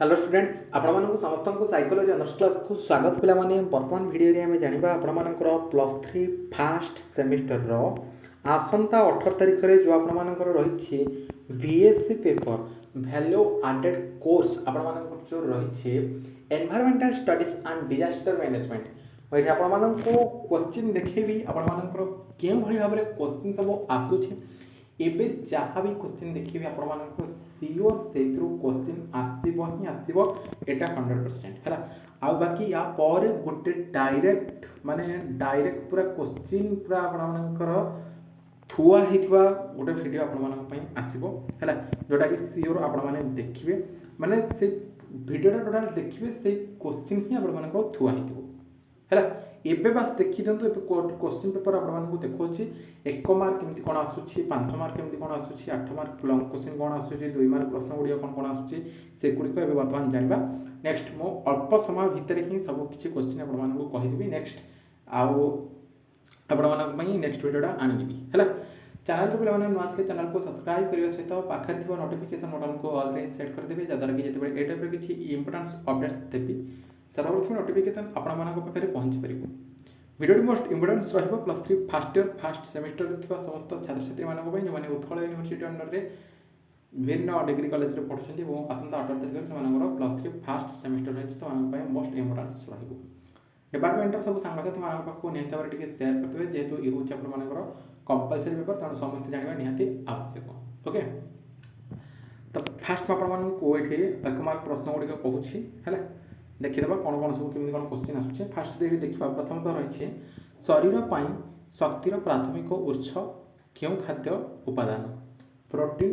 Hello students आपण समस्त को साइकोलॉजी ऑनर्स क्लास को स्वागत पिला माने वर्तमान वीडियो रे जानिबा आपण प्लस 3 फास्ट सेमिस्टर रो आसंता 18 तारिख रे जो आपण रही VSc paper value added course आपण जो रही environmental studies and disaster management वही आपण को क्वेश्चन देखेबी आपण के भाव में क्वेश्चन सब आसुचे एबे जहाँ भी क्वेश्चन देखिए आपको सियोर से क्वेश्चन आसो ही आसो एटा 100% है आउ बाकी या पर गोटे डायरेक्ट माने डायरेक्ट पूरा क्वेश्चन पूरा आपणकर थुआ होता गोटे वीडियो आपण आसो है जोटा कि सियोर आपण देखिए माने से वीडियोटा टोटाल देखिए से क्वेश्चन ही आपको थुआ हो है एबे बास देखी दिंतु क्वेश्चन पेपर आपको देखा 1 मार्क केमती कौन आसूची 5 मार्क केमती कौन आसूची 8 मार्क लंग क्वेश्चन कौन आसूची 2 मार्क प्रश्न गुड़िया कौन कौन आसूची से गुड़िक एबे वर्तमान जानबा नेक्स्ट मो अल्प समय भितर ही सब किछि क्वेश्चन आपको कहिदेबी नेक्स्ट आउ आपन नेक्स्ट वीडियोटा आनिदेबी है चैनल को पे नुआ थे चैनल को सब्सक्राइब करने सहित पाखे थी नोटिफिकेशन बटन को ऑल रे सेट करदेवे जहाँद्वारा कि जिते ये टाइप किसी इंपोर्टेंस अपडेट्स देवी सर्वप्रथम नोटिफिकेशन पाखे पहुँची पार वीडियो मोस्ट इंपोर्टेंस रहा plus 3 fast year fast semester समस्त छात्र छात्री जो उत्कल यूनिवर्सिटी अंडर में विभिन्न डिग्री कॉलेज में पढ़ुं और आसंता 18 तारिख से प्लस 3 फास्ट सेमिस्टर रही मोस्ट इंपोर्टेंस रही डिपार्टमेंटर सब सांगसाथी पाखक निहत भाव में सेयार करते जेहेतु ये हूँ आपर कंपलसरी पेपर तेणु समस्त जानवा निहाती आवश्यक ओके तो फास्ट आपको ये 1 मार्क प्रश्न गुड़िक कहूँ है देखीदा कौन कौन सब केमी कौन क्वेश्चन आसूँ फास्ट देखा प्रथम तो रही शरीर पर शक्तिर प्राथमिक उत्स क्यों खाद्य उपादान प्रोटीन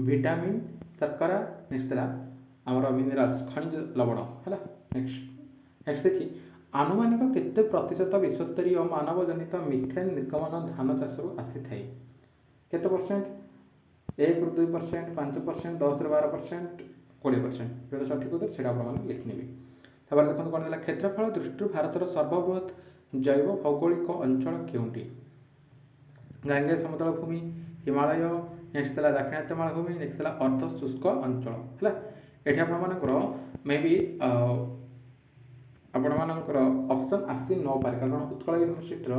विटामिन शर्करा नेक्स्ट आमर मिनराल्स खनिज लवण है नेक्स्ट देखिए आनुमानिक केते प्रतिशत विश्वस्तरीय मानव जनित मिथेन निर्गमन धान चाषर आसी थाए केते परसेंट 1 ରୁ 2% 5% 10 ରୁ 12% 20% जो सठिक उत्तर से लिखिने तब देखो कौन है क्षेत्रफल दृष्टि भारतर सर्वबृहत जैव भौगोलिक अंचल क्योंटी गांगे समतल भूमि हिमालय नेक्स्ट दाक्षिणात्य मालभूमि नेक्स्ट अर्ध शुष्क अंचल है ये आपर मे बी आपर ऑप्शन आसी न पारे कारण उत्कल यूनिवर्सिटी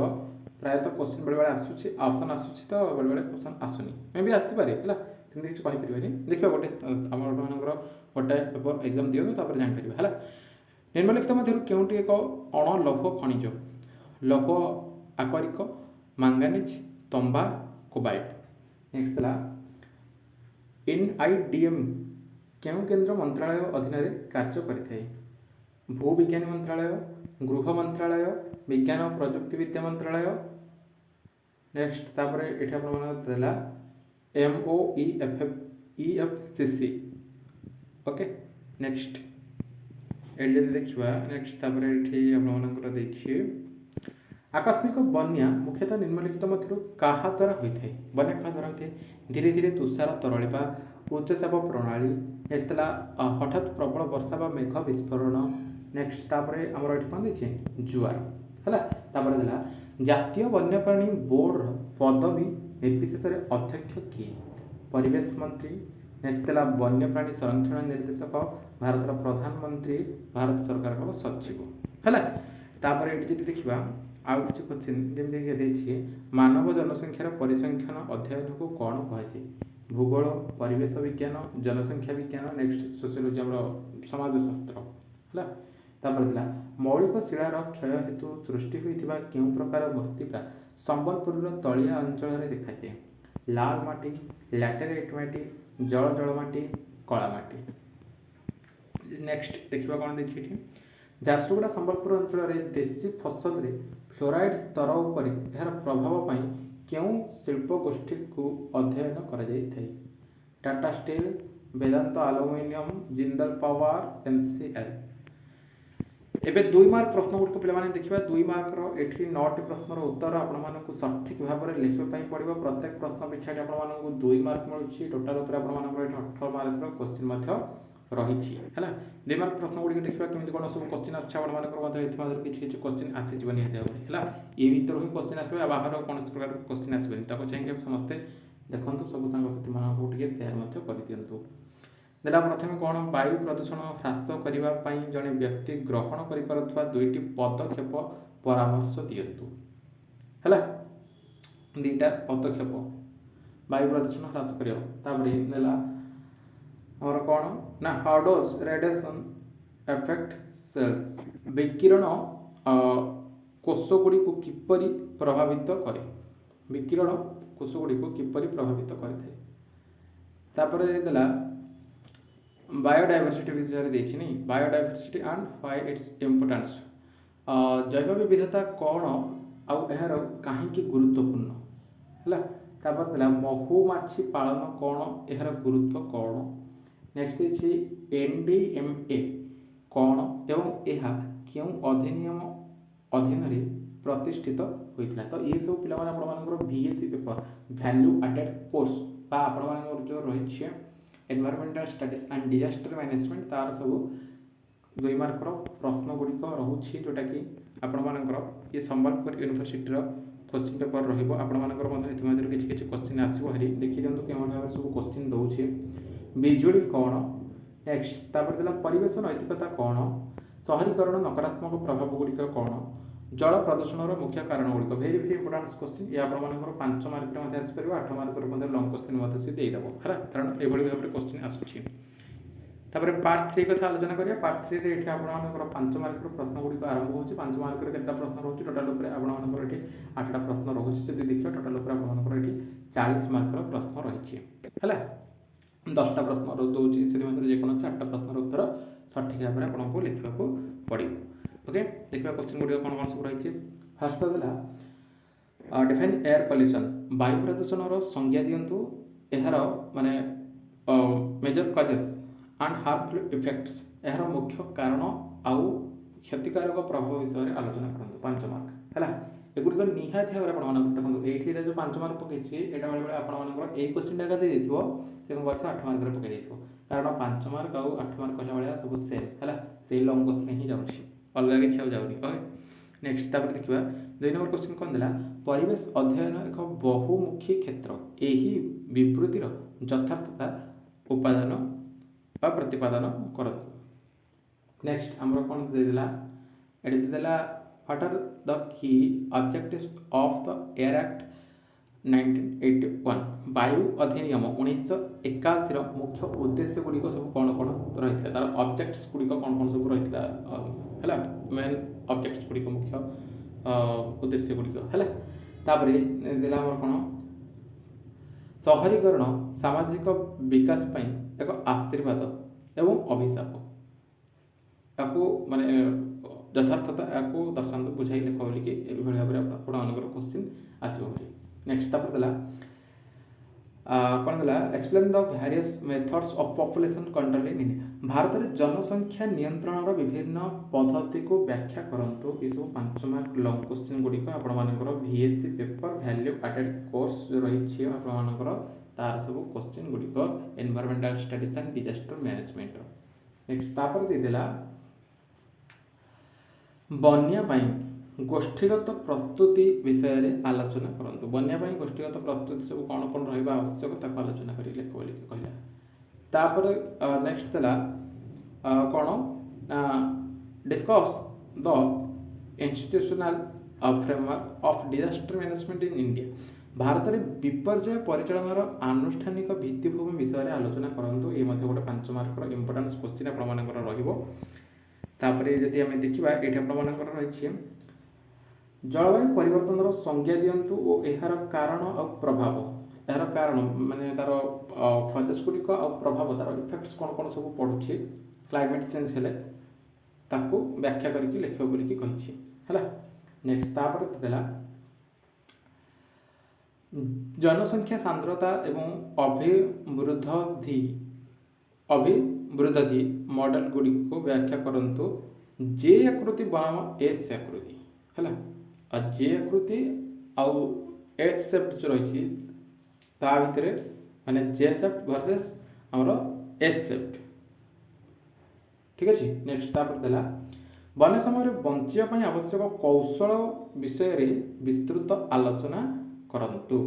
प्रायतः क्वेश्चन बेले आसूसी ऑप्शन आसूसी तो बेले बेले क्वेश्चन आसुनी मे बी आसपे है सेमती किसी कहीपर देखिए गोटे आम गोटे पेपर एग्जाम दिखाँ तापर जापर है निम्नलिखित मध्य केउटी एक अणलौह खनिज लौह आकरिक मांगानिज तंबा कोबाल्ट नेक्स्ट NIDM केउ केंद्र मंत्रालय अधीन कार्य करें भूविज्ञान मंत्रालय गृह मंत्रालय विज्ञान प्रजुक्ति विद्या मंत्रालय नेक्स्ट ये आप MOEFCC ओके नेक्स्ट ये देखा नेक्स्ट ये देखिए आकस्मिक बन्या मुख्यतः निम्नलिखित मध्य क्या द्वारा होता है बन्या क्या द्वारा होता है धीरे धीरे तुषार तरलिबा उच्चचाप प्रणाली नेक्स्ट हठात प्रबल वर्षा व मेघ विस्फोरण नेक्स्ट आमर ये कौन देखिए जुआर है जातीय वन्यप्राणी बोर्ड पदवी निर्विशेष अध्यक्ष किए परिवेश मंत्री नेक्स्ट वन्यप्राणी संरक्षण निर्देशक भारतर प्रधानमंत्री भारत सरकार सचिव है ये देखा आउ कि क्वेश्चन जमी मानव जनसंख्यार परिसंख्यान अध्ययन को कौन कहुए भूगोल परिवेश विज्ञान जनसंख्या विज्ञान नेक्स्ट सोशियोलॉजी आम समाजशास्त्र है मौलिक शिलार क्षय हेतु सृष्टि होता क्यों प्रकार मृत्तिका संबलपुर तलिया अंचल देखा जाए लाल माटी लैटेराइट माटी जल जलमाटी कला माटी नेक्स्ट देखा कौन देखिए झारसुगुड़ा संबलपुर अंचल देशी फसल रे फ्लोराइड स्तर उपर यार प्रभाव पर क्यों शिल्प गोष्ठी को अध्ययन कर टाटा स्टील वेदांत आलुमिनियम जिंदल पावर MCL एवं 2 मार्क प्रश्न गुड़िक पे देखा 2 मार्कर ये 9टी प्रश्नर उत्तर आपको सठिक भाव में लिखापी पड़ो प्रत्येक प्रश्न पिछा आपको 2 मार्क मिलूँ टोटाल 18 मार्क क्वेश्चन रही है 2 मार्क प्रश्न गुड़िक देखा केमी कौन सब क्वेश्चन आसर किसी क्वेश्चन आसीज निहत भाव में ये भर ही क्वेश्चन आसो बाहर कौन प्रकार क्वेश्चन आसबे चाहिए समस्ते देखो सब सांगसाथी मानक सेयार कर दिंतु देला प्रथम कौन वायु प्रदूषण ह्रास करने जड़े व्यक्ति ग्रहण करिपारुथबा 2टी पदक्षेप परामर्श दियंतु हैला 2टा पदक्षेप वायु प्रदूषण ह्रास करियो तापरे देला और कौन ना how does radiation affect cells विकिरण कोषगुड़ी को किपरि प्रभावित करे विकिरण कोषगुड़ी को किपरि प्रभावित करे तापरे देला बायोडायवर्सिटी विषय देखी नहीं biodiversity and why its importance जैव विविधता कौन आउ यार कहीं गुरुत्वपूर्ण है तापर देला महुमाछी पालन कौन यार गुरुत्व कौन नेक्स्ट देखिए एनडीएमए कौन एवं यह क्यों अधिनियम अधीन प्रतिष्ठित होता तो ये सब पे BSc paper value added course आप जो रही environmental studies and disaster management तार सब 2 मार्कर प्रश्न गुड़िक रोचे जोटा कि आपर ये संबलपुर यूनिवर्सिटी क्वेश्चन पेपर रही किसी क्वेश्चन आसो हरी देखी दिखाँ क्यों भाव सब क्वेश्चन दौचे बिजुली कौन नेक्स्ट तापर देला परिवेश नैतिकता कौन शहरीकरण नकारात्मक प्रभाव गुड़िक कौन जल प्रदूषण मुख्य कारण गुड़िक भेरी भेरी इंपोर्टाट क्वेश्चन ये आप 5 मार्क आसपार 8 मार्क लंग क्वेश्चन सी देदेव है कारण ये भाव में क्वेश्चन आसूँ पार्ट 3 कथा आलोचना करिया पार्ट 3 रे एठी आपनकर 5 मार्क प्रश्न गुड़िक आरंभ होची 5 मार्क रे केतना प्रश्न रोची टोटल ऊपर आपनकर एठी 8टा प्रश्न रोची जदि देखियो टोटल ऊपर आपनकर एठी 40 मार्क प्रश्न रहिछि हैला 10टा प्रश्न दौची से जेकोसी 8टा प्रश्न उत्तर सठिक भाव में आपको लिखा पड़ो ओके देखा क्वेश्चन गुड़िक कौन कौन सब रही फास्ट तो देला डिफाइन एयर पॉल्यूशन वायु प्रदूषण संज्ञा दिंतु यार माने major causes and harmful effects यार मुख्य कारण आउ क्षतिकारक प्रभाव विषय में आलोचना करूँ 5 मार्क है एगुड़िक निहाती भाव में देखो ये जो 5 मार्क पकई यहाँ बेले आप क्वेश्चन टाइम दे से कौन कर 8 मार्क पकई कारण 5 मार्क आउ 8 मार्क कहला भाया सब सेम है से लंग क्वेश्चन ही जाऊँगी अलग किसी आ जाऊनी ओके नेक्स्ट देखा 2 नंबर क्वेश्चन कौन देला परिवेश अध्ययन एक बहुमुखी क्षेत्र यही विवृत्तिर यथार्थता उपादान बा प्रतिपादन करंतु नेक्स्ट आमर कौन देला एडी देला what are the key objectives of the air act 1981 वायु अधिनियम 1981 मुख्य उद्देश्य गुड़िक सब कौन कौन रही है तार ऑब्जेक्ट्स गुड़िक कौन कौन सब रही है मेन ऑब्जेक्ट्स गुड़िक मुख्य उद्देश्य गुड़िक है तापर देला आमर कौन शहरीकरण सामाजिक विकास पई एक आशीर्वाद एवं अभिशाप आपको माने यथार्थता आपको दर्शान बुझाई लिख बोलिकी भाव में आपंकर क्वेश्चन आसो नेक्स्ट तापर देला कौन देला explain the various methods of population control in India Bharat में जनसंख्या नियंत्रण विभिन्न पद्धति को व्याख्या करंतु ये सब 5 मार्क लंग क्वेश्चन गुड़िक आपंकर VSC paper value added course जो रही आपंकर तार सब क्वेश्चन गुड़िक environmental studies and disaster management next तापर दे देला बन्या गोष्ठीगत प्रस्तुति विषय में आलोचना करूँ बन्या गोष्ठीगत प्रस्तुति सब कौन कौन रहा आवश्यक ताको आलोचना कर लिख बोल कहला तापर नेक्स्ट देला कौन discuss the institutional framework of disaster management in India Bharat में विपर्यय परिचालन आनुष्ठानिक भित्तिभूमि विषय में आलोचना करूँ ये गोटे 5 मार्क इंपोर्टेंस क्वेश्चन आपंकर जदि आम देखा ये आपंकर रही जलवायु परिवर्तन संज्ञा दिंतु और यार कारण और प्रभाव यार कारण माने तार कजेस गुड़िक आ प्रभाव तार इफेक्ट्स कौन कौन सब पड़ुछि क्लाइमेट चेंज हेले ताको व्याख्या करके लिख बोलिकी कही है नेक्स्ट तापर देला जनसंख्या सांद्रता एवं अभिवृद्धि मॉडल गुड़िक को व्याख्या करंतु जे आकृति बनाम एस आकृति है जे आकृति आउ एस सेप्ट जो रही ता भितर माने जे सेप्ट वर्सेस हमर एस सेप्ट ठीक अच्छे नेक्स्ट तापर देला बन्य समय बंचिया आवश्यक कौशल विषय रे विस्तृत आलोचना करंतु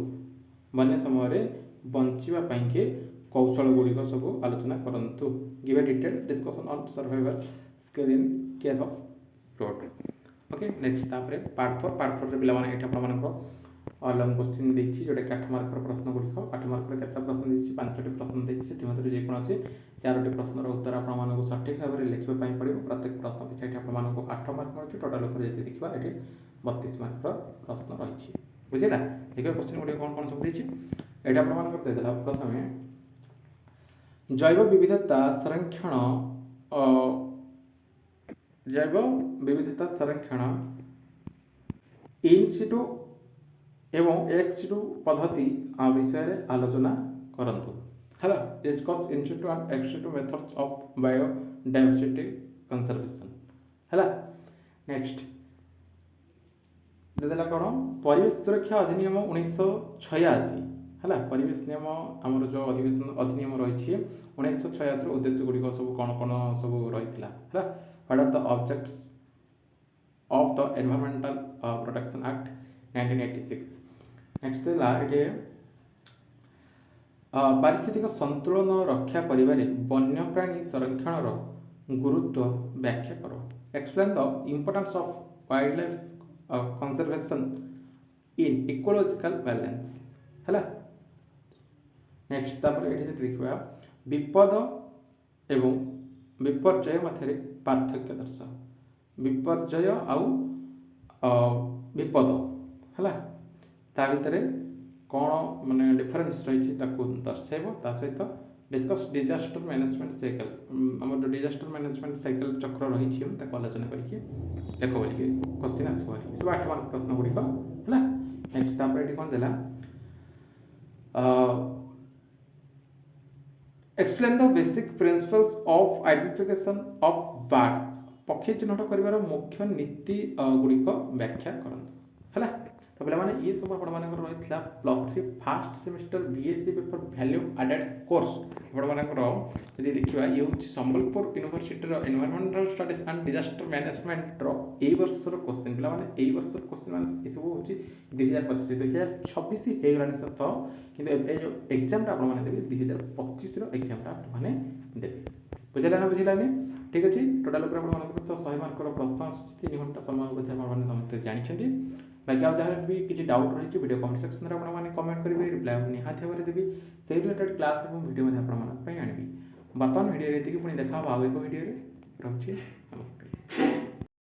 बन्य समय बंचिबा के कौशल गुड़िक सब आलोचना करूँ give a detail discussion on survival skill in case of flood okay next part 4 रे पिला माने एटा आपण मानकर लंग क्वेश्चन देछि जोटा 8 मार्कर प्रश्न गुड़िक 8 मार्कर केतना प्रश्न देछि 5टी प्रश्न देछि से मध्य जे कोनोसी 4टी प्रश्नर उत्तर आपण मानक सठिक भाव में लिखिबा पई पड़िबो प्रत्येक प्रश्न पिछा एटा आपण मानक 8 मार्क मिलुछि टोटल ऊपर जति देखिबा एठी 32 मार्कर प्रश्न रहिछि बुझिला देखिबा क्वेश्चन गुड़िक कोन कोन सब देछि एटा आपण मानक दे देला प्रथमे जैव विविधता संरक्षण इन सिटु एवं एक्स सिटु पद्धति विषय आलोचना करंतु हला discuss in situ and ex situ methods of biodiversity conservation हला नेक्स्ट देदेला कोन परिवेश सुरक्षा अधिनियम 1986 हला परिवेश नियम आमर जो अधिनियम रही 1986 उद्देश्य गुड़िक सब कौन कौन सब रही है what are the objects of the environmental protection act 1986 next ये पारिस्थितिक संतुलन रक्षा करिबारे वन्यप्राणी संरक्षण गुरुत्व व्याख्या करो explain the importance of wild life conservation in ecological balance है नेक्स्ट तापर ये देखा विपद एवं विपर्जय मध्य पार्थक्य दर्शाओ विपर्जय आउ विपद है ता भितर कौन माने डिफरेन्स रही दर्शाइब ता सहित डिस्कस डिजास्टर मैनेजमेंट साइकिल आम जो डिजास्टर मैनेजमेंट साइकिल चक्र रही आलोचना करके देख बोलिए क्वेश्चन आसो सब 8 मार्क प्रश्न गुड़िक है नेक्स्ट तापर ये कौन देला explain the basic principles of identification of birds पक्षी चिन्हट कर मुख्य नीति गुड़िक व्याख्या करंतु है तो पे मैंने ये सब आपण मानकर रही +3 first semester BSc paper value added course आपण मानकर यदि देखिबा ये होची संबलपुर यूनिवर्सिटी रो environmental studies and disaster management रो ए वर्षर क्वेश्चन पे मैंने ए वर्षर क्वेश्चन माने ये सब होची 2025 2026 हे गलानी सत किंतु ए जो एग्जाम ता आपण माने देबे 2025 रो एग्जाम ता आपण माने देबे बुझिलानी ठीक अछि टोटल ऊपर आपण मानकर तो 100 मार्क रो प्रश्न आसुची 3 घंटा समय मध्ये आपण माने समस्त जानि छथि बाकी आप जहाँ भी किसी डाउट रही वीडियो कमेंट सेक्शन में आपने कमेंट करेंगे रिप्लाई निहाती भाव देवी से रिलेटेड क्लास और वीडियो आनी बर्तमान वीडियो पुणी देखा आउ एक वीडियो रखुच्छे।